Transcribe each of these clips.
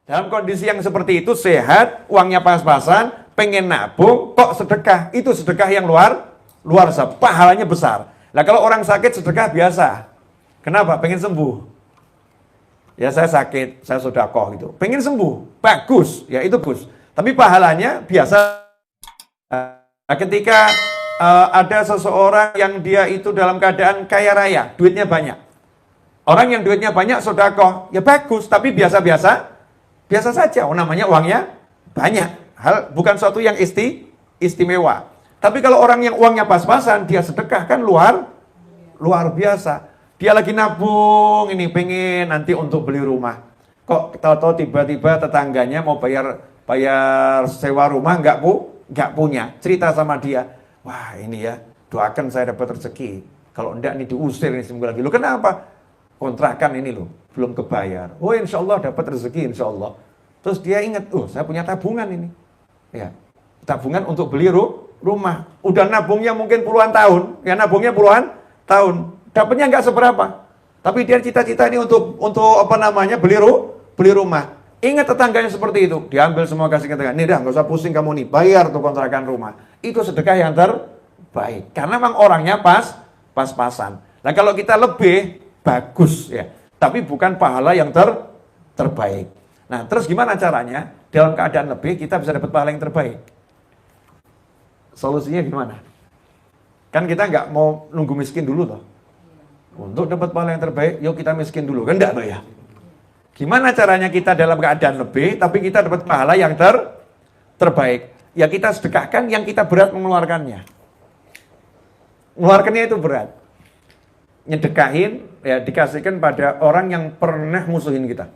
Dalam kondisi yang seperti itu, sehat, uangnya pas-pasan, pengen nabung, kok sedekah. Itu sedekah yang luar biasa, pahalanya besar. Nah kalau orang sakit sedekah biasa. Kenapa? Pengen sembuh. Ya saya sakit, saya sedekah gitu. Pengen sembuh, bagus, ya itu bagus. Tapi pahalanya biasa. Nah, ketika ada seseorang yang dia itu dalam keadaan kaya raya, duitnya banyak. Orang yang duitnya banyak sedekah, ya bagus, tapi biasa saja. Namanya uangnya banyak. Bukan suatu yang istimewa. Tapi kalau orang yang uangnya pas-pasan, dia sedekah kan luar biasa. Dia lagi nabung, ini pengen nanti untuk beli rumah. Kok tahu-tahu tiba-tiba tetangganya mau bayar sewa rumah, nggak punya. Cerita sama dia, wah ini ya, doakan saya dapat rezeki. Kalau enggak nih diusir ini seminggu lagi. Loh kenapa? Kontrakan ini loh, belum kebayar. Oh insya Allah dapat rezeki, insya Allah. Terus dia ingat, saya punya tabungan ini. Ya, tabungan untuk beli rumah. Udah nabungnya mungkin puluhan tahun. Ya nabungnya puluhan tahun. Dapatnya nggak seberapa. Tapi dia cita-cita ini untuk beli rumah. Ingat tetangganya seperti itu. Diambil semua kasih ke tetangga. Nih dah, nggak usah pusing kamu nih. Bayar tuh kontrakan rumah. Itu sedekah yang terbaik. Karena memang orangnya pas-pasan. Nah kalau kita lebih, bagus ya. Tapi bukan pahala yang terbaik. Nah terus gimana caranya? Dalam keadaan lebih, kita bisa dapat pahala yang terbaik. Solusinya gimana? Kan kita nggak mau nunggu miskin dulu toh. Untuk dapat pahala yang terbaik, yuk kita miskin dulu. Kan enggak toh ya? Gimana caranya kita dalam keadaan lebih, tapi kita dapat pahala yang terbaik? Ya kita sedekahkan yang kita berat mengeluarkannya. Mengeluarkannya itu berat. Nyedekahin, ya dikasihkan pada orang yang pernah musuhin kita.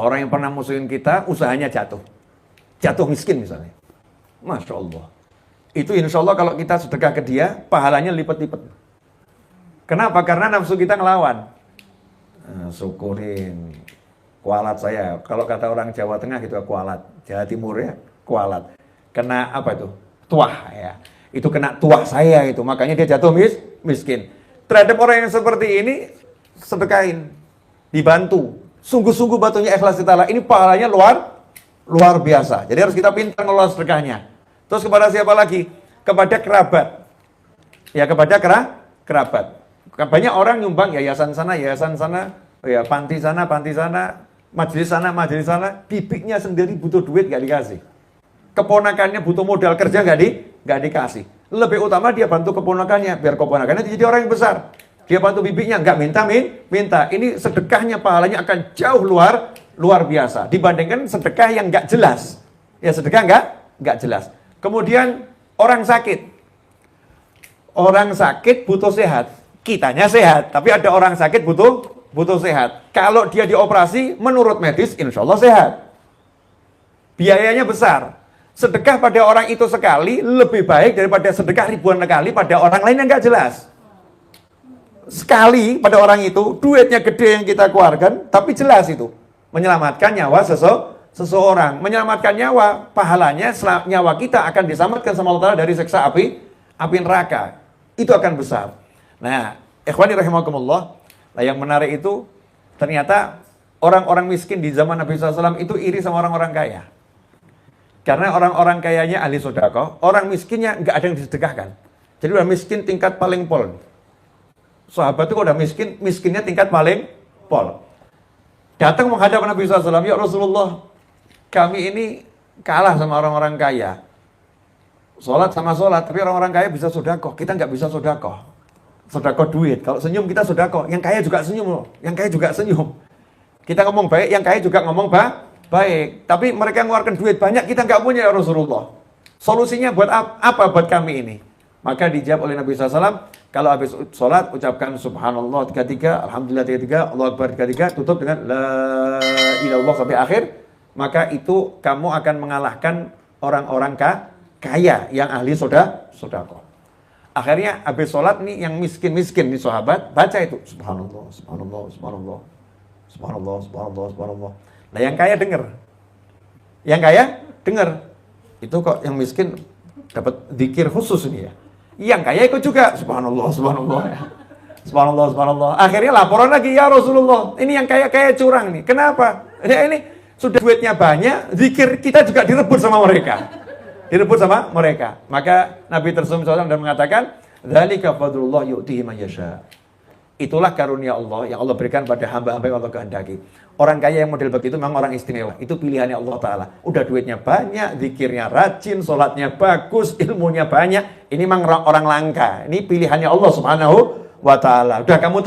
Orang yang pernah musuhin kita, usahanya jatuh. Jatuh miskin misalnya. Masya Allah. Itu insya Allah kalau kita sedekah ke dia, pahalanya lipat-lipat. Kenapa? Karena nafsu kita ngelawan. Syukurin. Kualat saya. Kalau kata orang Jawa Tengah gitu, kualat. Jawa Timur ya, kualat. Kena apa itu? Tuah ya. Itu kena tuah saya itu. Makanya dia jatuh miskin. Terhadap orang yang seperti ini, sedekahin. Dibantu. Sungguh-sungguh batunya ikhlas ditala. Ini pahalanya luar biasa. Jadi harus kita pintar ngelola sedekahnya. Terus kepada siapa lagi? Kepada kerabat. Ya kepada kerabat. Banyak orang nyumbang yayasan sana, ya panti sana, majelis sana. Bibiknya sendiri butuh duit gak dikasih. Keponakannya butuh modal kerja gak dikasih. Lebih utama dia bantu keponakannya, biar keponakannya jadi orang yang besar. Dia bantu bibiknya, gak minta. Ini sedekahnya pahalanya akan jauh luar biasa. Dibandingkan sedekah yang gak jelas. Ya sedekah gak jelas. Kemudian orang sakit. Orang sakit butuh sehat. Kitanya sehat, tapi ada orang sakit butuh sehat. Kalau dia dioperasi, menurut medis, insya Allah sehat. Biayanya besar. Sedekah pada orang itu sekali, lebih baik daripada sedekah ribuan kali pada orang lain yang nggak jelas. Sekali pada orang itu, duitnya gede yang kita keluarkan, tapi jelas itu. Menyelamatkan nyawa seseorang. Menyelamatkan nyawa, pahalanya nyawa kita akan diselamatkan sama Allah Ta'ala dari siksa api neraka. Itu akan besar. Nah, ikhwani rahimakumullah, yang menarik itu ternyata orang-orang miskin di zaman Nabi SAW itu iri sama orang-orang kaya. Karena orang-orang kayanya ahli sedekah, orang miskinnya nggak ada yang disedekahkan. Jadi udah miskin tingkat paling pol. Sahabat itu kalau udah miskinnya tingkat paling pol. Datang menghadap Nabi SAW, ya Rasulullah, kami ini kalah sama orang-orang kaya. Sholat sama sholat, tapi orang-orang kaya bisa sedekah, kita nggak bisa sedekah. Sedekah duit. Kalau senyum kita sedekah. Yang kaya juga senyum loh. Yang kaya juga senyum. Kita ngomong baik, yang kaya juga ngomong baik. Tapi mereka mengeluarkan duit banyak, kita nggak punya ya Rasulullah. Solusinya buat apa buat kami ini? Maka dijawab oleh Nabi SAW, kalau habis sholat ucapkan Subhanallah 33, Alhamdulillah 33, Allah Akbar 33, tutup dengan La ilaha illallah sampai akhir. Maka itu kamu akan mengalahkan orang-orang kaya yang ahli sedekah. Akhirnya habis sholat nih yang miskin-miskin nih sahabat baca itu Subhanallah, Subhanallah, Subhanallah, Subhanallah, Subhanallah, Subhanallah. Nah yang kaya dengar. Itu kok yang miskin dapat zikir khusus nih ya. Yang kaya ikut juga Subhanallah, Subhanallah ya. Subhanallah, Subhanallah. Akhirnya laporan lagi, ya Rasulullah, ini yang kaya curang nih. Kenapa? Ya ini sudah duitnya banyak, zikir kita juga direbut sama mereka. Direbut sama mereka. Maka Nabi SAW mengatakan, "Dzalika fadlullah yu'tihi man yasha." Itulah karunia Allah yang Allah berikan pada hamba-hamba yang Allah kehendaki. Orang kaya yang model begitu memang orang istimewa. Itu pilihannya Allah Ta'ala. Udah duitnya banyak, zikirnya rajin, sholatnya bagus, ilmunya banyak. Ini memang orang langka. Ini pilihannya Allah Subhanahu wa Ta'ala. Udah kamu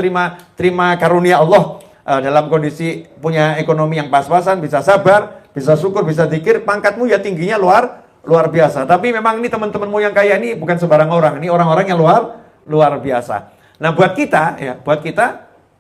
terima karunia Allah dalam kondisi punya ekonomi yang pas-pasan, bisa sabar, bisa syukur, bisa zikir, pangkatmu ya tingginya luar biasa. Tapi memang ini teman-temanmu yang kaya ini bukan sembarang orang. Ini orang-orang yang luar biasa. Nah buat kita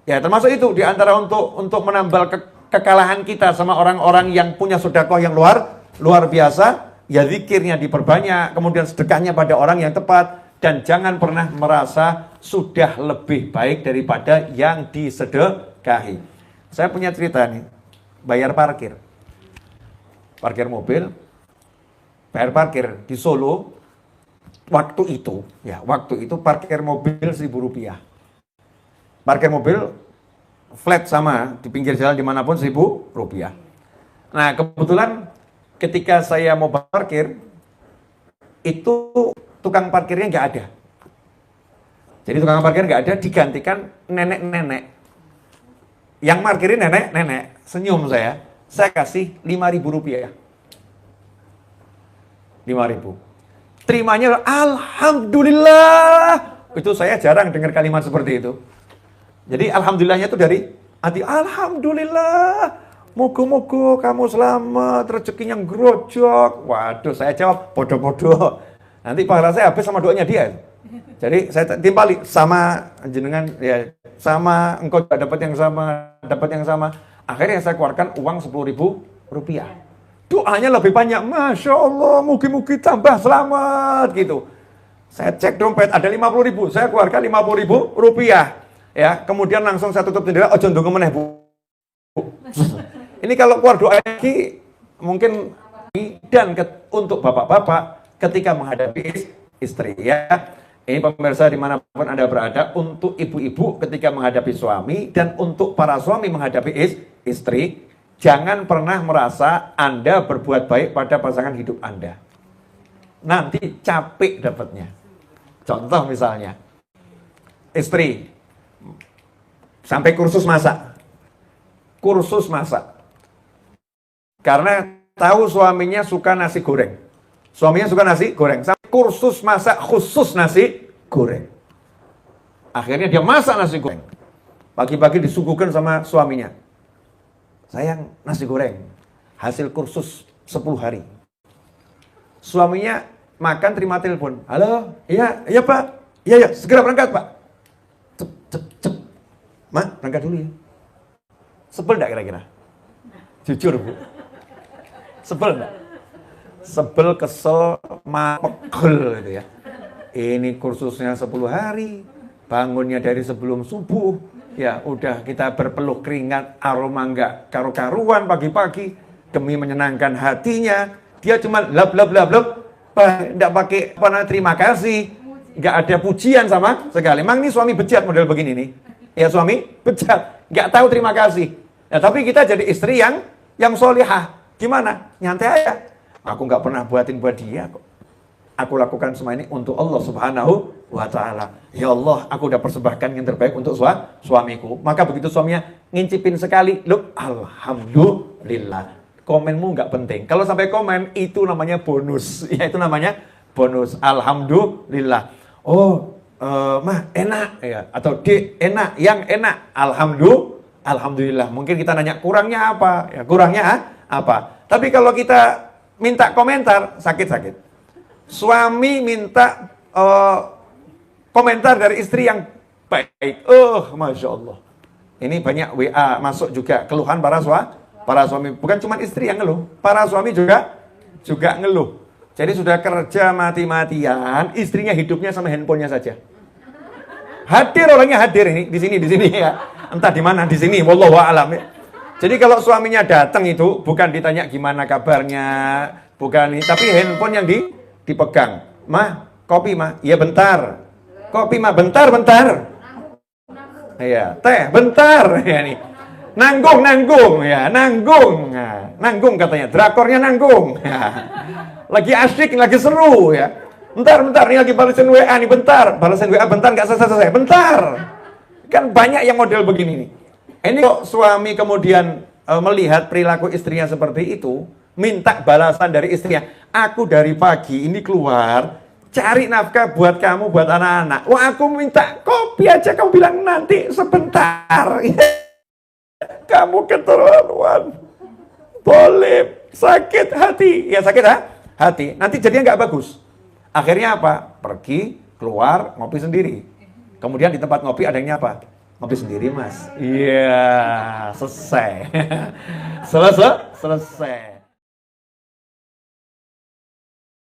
ya termasuk itu diantara untuk menambal kekalahan kita sama orang-orang yang punya sedekah yang luar biasa, ya zikirnya diperbanyak, kemudian sedekahnya pada orang yang tepat, dan jangan pernah merasa sudah lebih baik daripada yang disedekahi. Saya punya cerita nih, bayar parkir mobil, bayar parkir di Solo. Waktu itu parkir mobil Rp1.000. Parkir mobil flat sama di pinggir jalan dimanapun Rp1.000. Nah kebetulan ketika saya mau parkir, itu tukang parkirnya nggak ada. Jadi tukang parkir nggak ada, digantikan nenek-nenek. Yang parkirin nenek-nenek, senyum saya kasih Rp5.000. 5.000. Terimanya alhamdulillah. Itu saya jarang dengar kalimat seperti itu. Jadi alhamdulillahnya itu dari hati, alhamdulillah, moga-moga kamu selamat, rezekinya grojok. Waduh, saya jawab bodoh-bodoh. Nanti pahala saya habis sama doanya dia. Jadi saya timpali sama jenengan ya, sama engkau dapat yang sama. Akhirnya saya keluarkan uang Rp10.000. Doanya lebih banyak, Masya Allah, mugi-mugi tambah selamat gitu. Saya cek dompet, ada 50.000, saya keluarkan Rp50.000. Ya, kemudian langsung saya tutup jendela, ojo ndonga meneh, Bu. Ini kalau keluar doa lagi, mungkin dan untuk bapak-bapak ketika menghadapi istri ya. Ini pemirsa dimanapun Anda berada, untuk ibu-ibu ketika menghadapi suami, dan untuk para suami menghadapi istri, jangan pernah merasa Anda berbuat baik pada pasangan hidup Anda. Nanti capek dapatnya. Contoh misalnya, istri sampai kursus masak. Karena tahu suaminya suka nasi goreng. Sampai kursus masak khusus nasi goreng. Akhirnya dia masak nasi goreng. Pagi-pagi disuguhkan sama suaminya. Sayang, nasi goreng, hasil kursus 10 hari. Suaminya makan terima telepon. Halo, iya Pak, iya segera berangkat Pak. Cep. Ma, berangkat dulu ya. Sebel enggak kira-kira? Jujur Bu. Sebel enggak? Sebel, kesel, pegel gitu ya. Ini kursusnya 10 hari, bangunnya dari sebelum subuh. Ya udah kita berpeluh keringat, aroma enggak karu-karuan pagi-pagi demi menyenangkan hatinya. Dia cuma lap, enggak pakai terima kasih, enggak ada pujian sama sekali. Emang ini suami bejat model begini nih. Ya suami bejat, enggak tahu terima kasih. Nah, tapi kita jadi istri yang solihah. Gimana? Nyantai aja. Aku enggak pernah buatin buat dia kok. Aku lakukan semua ini untuk Allah Subhanahu wa Ta'ala. Ya Allah, aku udah persembahkan yang terbaik untuk suamiku. Maka begitu suaminya ngincipin sekali, loh, alhamdulillah. Komenmu nggak penting. Kalau sampai komen, itu namanya bonus. Ya, itu namanya bonus. Alhamdulillah. Oh, mah enak. Ya. Atau enak, yang enak. Alhamdulillah. Mungkin kita nanya, kurangnya apa? Ya, kurangnya apa? Tapi kalau kita minta komentar, sakit-sakit. Suami minta komentar dari istri yang baik. Masya Allah. Ini banyak WA masuk juga keluhan para suami. Bukan cuma istri yang ngeluh, para suami juga ngeluh. Jadi sudah kerja mati-matian, istrinya hidupnya sama handphonenya saja. Hadir orangnya hadir ini di sini ya. Entah di mana di sini. Wallahu a'lam. Jadi kalau suaminya datang itu bukan ditanya gimana kabarnya, bukan, tapi handphone yang dipegang. Mah, kopi mah? Iya bentar. Kopi mah bentar. Iya, teh bentar. Ya nih. nanggung ya, nanggung. Nah, nanggung katanya, drakornya nanggung. Ya. Lagi asik, lagi seru ya. Bentar, ini lagi balasin WA nih, bentar. Balasin WA bentar, nggak selesai, bentar. Kan banyak yang model begini nih. Ini kok suami kemudian melihat perilaku istrinya seperti itu, minta balasan dari istrinya. Aku dari pagi ini keluar, cari nafkah buat kamu, buat anak-anak. Wah, aku minta kopi aja, kamu bilang nanti sebentar. Kamu keterlaluan. Boleh, sakit hati. Ya sakit hati. Nanti jadinya nggak bagus. Akhirnya apa? Pergi, keluar, ngopi sendiri. Kemudian di tempat ngopi ada yang nyapa. Ngopi sendiri, Mas. Iya, selesai. Selesai.